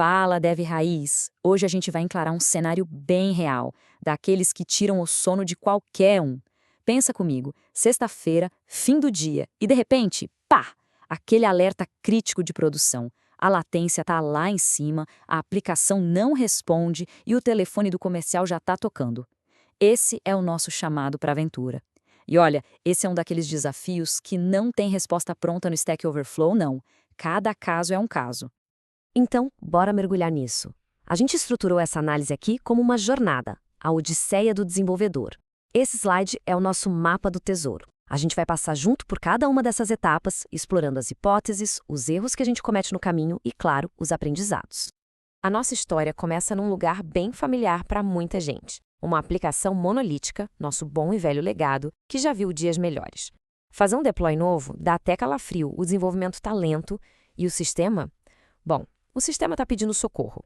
Fala, Dev Raiz! Hoje a gente vai encarar um cenário bem real, daqueles que tiram o sono de qualquer um. Pensa comigo, sexta-feira, fim do dia, e de repente, pá! Aquele alerta crítico de produção. A latência tá lá em cima, a aplicação não responde e o telefone do comercial já tá tocando. Esse é o nosso chamado para a aventura. E olha, esse é um daqueles desafios que não tem resposta pronta no Stack Overflow, não. Cada caso é um caso. Então, bora mergulhar nisso. A gente estruturou essa análise aqui como uma jornada, a odisseia do desenvolvedor. Esse slide é o nosso mapa do tesouro. A gente vai passar junto por cada uma dessas etapas, explorando as hipóteses, os erros que a gente comete no caminho e, claro, os aprendizados. A nossa história começa num lugar bem familiar para muita gente. Uma aplicação monolítica, nosso bom e velho legado, que já viu dias melhores. Fazer um deploy novo dá até calafrio, o desenvolvimento está lento e o sistema? Bom, o sistema está pedindo socorro.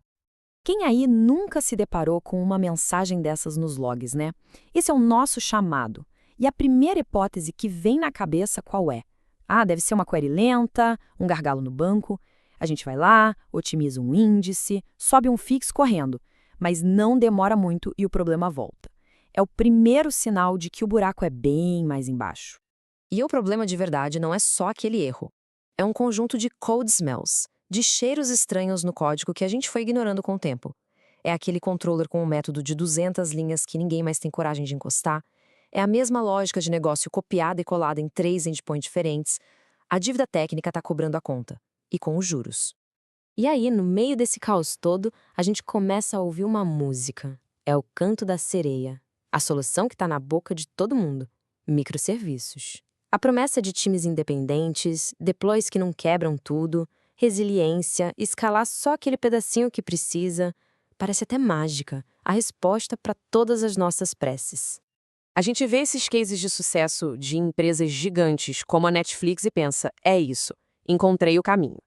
Quem aí nunca se deparou com uma mensagem dessas nos logs, né? Esse é o nosso chamado. E a primeira hipótese que vem na cabeça qual é? Ah, deve ser uma query lenta, um gargalo no banco. A gente vai lá, otimiza um índice, sobe um fix correndo, mas não demora muito e o problema volta. É o primeiro sinal de que o buraco é bem mais embaixo. E o problema de verdade não é só aquele erro. É um conjunto de code smells, de cheiros estranhos no código que a gente foi ignorando com o tempo. É aquele controller com um método de 200 linhas que ninguém mais tem coragem de encostar. É a mesma lógica de negócio copiada e colada em 3 endpoints diferentes. A dívida técnica está cobrando a conta. E com os juros. E aí, no meio desse caos todo, a gente começa a ouvir uma música. É o canto da sereia. A solução que está na boca de todo mundo. Microserviços. A promessa de times independentes, deploys que não quebram tudo, resiliência, escalar só aquele pedacinho que precisa. Parece até mágica. A resposta para todas as nossas preces. A gente vê esses cases de sucesso de empresas gigantes como a Netflix e pensa, é isso, encontrei o caminho.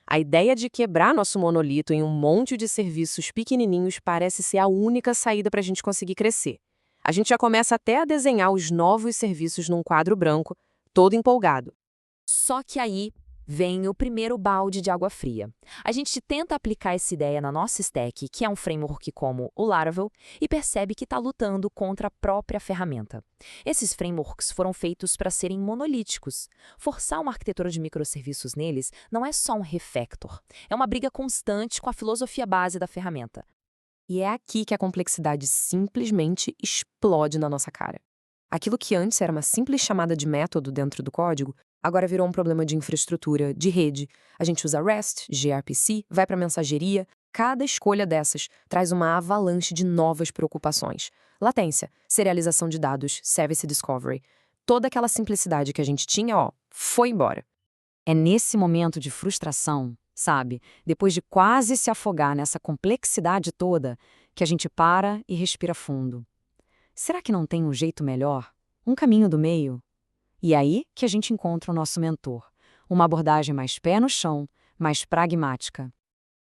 A ideia de quebrar nosso monolito em um monte de serviços pequenininhos parece ser a única saída para a gente conseguir crescer. A gente já começa até a desenhar os novos serviços num quadro branco, todo empolgado. Só que aí vem o primeiro balde de água fria. A gente tenta aplicar essa ideia na nossa stack, que é um framework como o Laravel, e percebe que está lutando contra a própria ferramenta. Esses frameworks foram feitos para serem monolíticos. Forçar uma arquitetura de microserviços neles não é só um refactor, é uma briga constante com a filosofia base da ferramenta. E é aqui que a complexidade simplesmente explode na nossa cara. Aquilo que antes era uma simples chamada de método dentro do código, agora virou um problema de infraestrutura, de rede. A gente usa REST, gRPC, vai para mensageria. Cada escolha dessas traz uma avalanche de novas preocupações. Latência, serialização de dados, service discovery. Toda aquela simplicidade que a gente tinha, foi embora. É nesse momento de frustração, sabe, depois de quase se afogar nessa complexidade toda, que a gente para e respira fundo. Será que não tem um jeito melhor? Um caminho do meio? E é aí que a gente encontra o nosso mentor. Uma abordagem mais pé no chão, mais pragmática.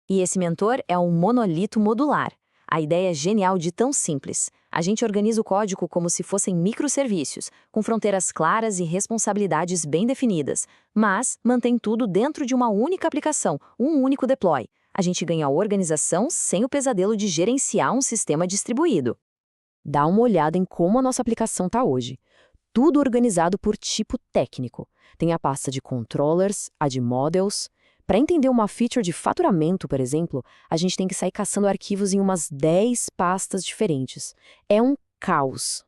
E esse mentor é um monolito modular. A ideia é genial de tão simples. A gente organiza o código como se fossem microservícios, com fronteiras claras e responsabilidades bem definidas, mas mantém tudo dentro de uma única aplicação, um único deploy. A gente ganha a organização sem o pesadelo de gerenciar um sistema distribuído. Dá uma olhada em como a nossa aplicação está hoje. Tudo organizado por tipo técnico. Tem a pasta de controllers, a de models. Para entender uma feature de faturamento, por exemplo, a gente tem que sair caçando arquivos em umas 10 pastas diferentes. É um caos.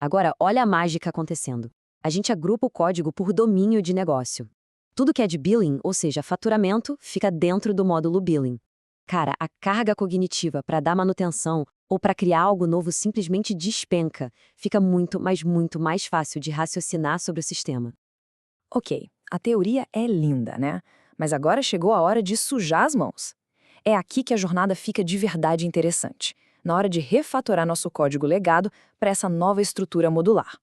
Agora, olha a mágica acontecendo. A gente agrupa o código por domínio de negócio. Tudo que é de billing, ou seja, faturamento, fica dentro do módulo billing. Cara, a carga cognitiva para dar manutenção ou para criar algo novo simplesmente despenca. Fica muito, mas muito mais fácil de raciocinar sobre o sistema. Ok, a teoria é linda, né? Mas agora chegou a hora de sujar as mãos. É aqui que a jornada fica de verdade interessante, na hora de refatorar nosso código legado para essa nova estrutura modular.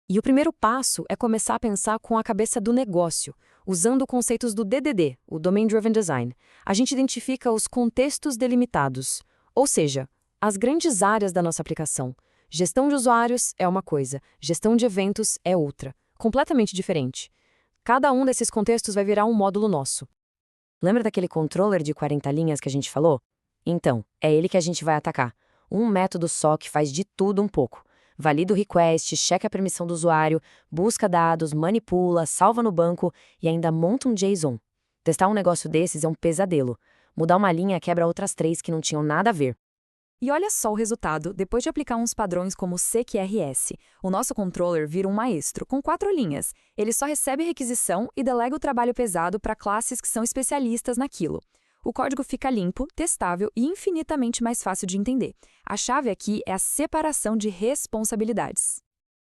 E o primeiro passo é começar a pensar com a cabeça do negócio, usando conceitos do DDD, o Domain Driven Design. A gente identifica os contextos delimitados, ou seja, as grandes áreas da nossa aplicação. Gestão de usuários é uma coisa, gestão de eventos é outra, completamente diferente. Cada um desses contextos vai virar um módulo nosso. Lembra daquele controller de 40 linhas que a gente falou? Então, é ele que a gente vai atacar. Um método só que faz de tudo um pouco. Valida o request, checa a permissão do usuário, busca dados, manipula, salva no banco e ainda monta um JSON. Testar um negócio desses é um pesadelo. Mudar uma linha quebra outras 3 que não tinham nada a ver. E olha só o resultado, depois de aplicar uns padrões como CQRS. O nosso controller vira um maestro, com 4 linhas. Ele só recebe requisição e delega o trabalho pesado para classes que são especialistas naquilo. O código fica limpo, testável e infinitamente mais fácil de entender. A chave aqui é a separação de responsabilidades.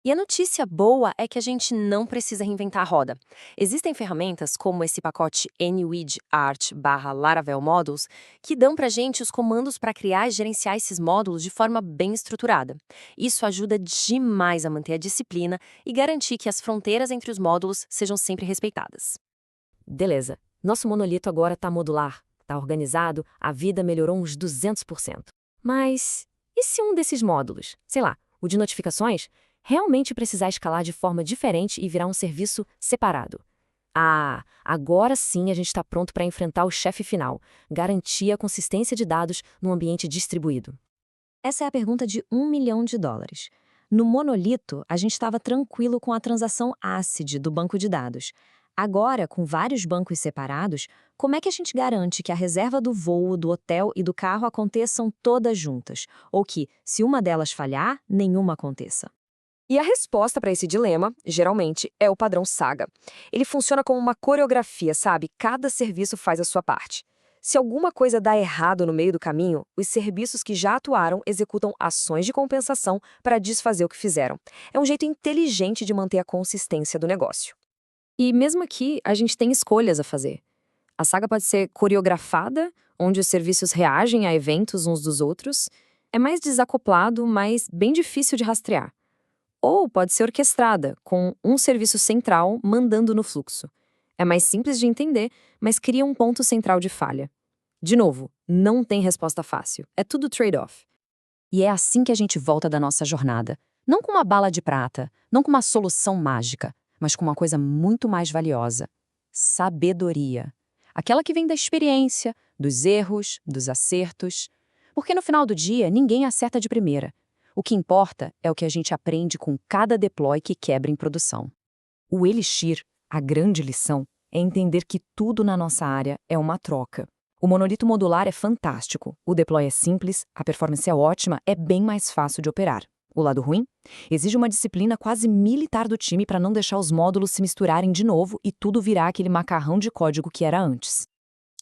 E a notícia boa é que a gente não precisa reinventar a roda. Existem ferramentas como esse pacote NWidArt/Laravel Models que dão para a gente os comandos para criar e gerenciar esses módulos de forma bem estruturada. Isso ajuda demais a manter a disciplina e garantir que as fronteiras entre os módulos sejam sempre respeitadas. Beleza, nosso monolito agora está modular, está organizado, a vida melhorou uns 200%. Mas e se um desses módulos, sei lá, o de notificações, realmente precisar escalar de forma diferente e virar um serviço separado? Ah, agora sim a gente está pronto para enfrentar o chefe final, garantir a consistência de dados num ambiente distribuído. Essa é a pergunta de $1 milhão. No monolito, a gente estava tranquilo com a transação ACID do banco de dados. Agora, com vários bancos separados, como é que a gente garante que a reserva do voo, do hotel e do carro aconteçam todas juntas? Ou que, se uma delas falhar, nenhuma aconteça? E a resposta para esse dilema, geralmente, é o padrão Saga. Ele funciona como uma coreografia, sabe? Cada serviço faz a sua parte. Se alguma coisa dá errado no meio do caminho, os serviços que já atuaram executam ações de compensação para desfazer o que fizeram. É um jeito inteligente de manter a consistência do negócio. E mesmo aqui, a gente tem escolhas a fazer. A saga pode ser coreografada, onde os serviços reagem a eventos uns dos outros. É mais desacoplado, mas bem difícil de rastrear. Ou pode ser orquestrada, com um serviço central mandando no fluxo. É mais simples de entender, mas cria um ponto central de falha. De novo, não tem resposta fácil. É tudo trade-off. E é assim que a gente volta da nossa jornada. Não com uma bala de prata, não com uma solução mágica, mas com uma coisa muito mais valiosa: sabedoria. Aquela que vem da experiência, dos erros, dos acertos. Porque no final do dia, ninguém acerta de primeira. O que importa é o que a gente aprende com cada deploy que quebra em produção. O Elixir, a grande lição, é entender que tudo na nossa área é uma troca. O monolito modular é fantástico, o deploy é simples, a performance é ótima, é bem mais fácil de operar. O lado ruim? Exige uma disciplina quase militar do time para não deixar os módulos se misturarem de novo e tudo virar aquele macarrão de código que era antes.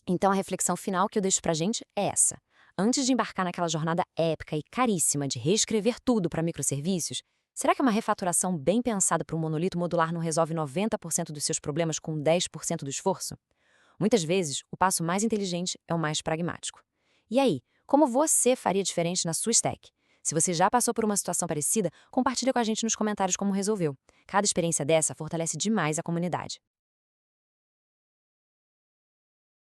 Então a reflexão final que eu deixo pra gente é essa. Antes de embarcar naquela jornada épica e caríssima de reescrever tudo para microserviços, será que uma refatoração bem pensada para um monolito modular não resolve 90% dos seus problemas com 10% do esforço? Muitas vezes, o passo mais inteligente é o mais pragmático. E aí, como você faria diferente na sua stack? Se você já passou por uma situação parecida, compartilha com a gente nos comentários como resolveu. Cada experiência dessa fortalece demais a comunidade.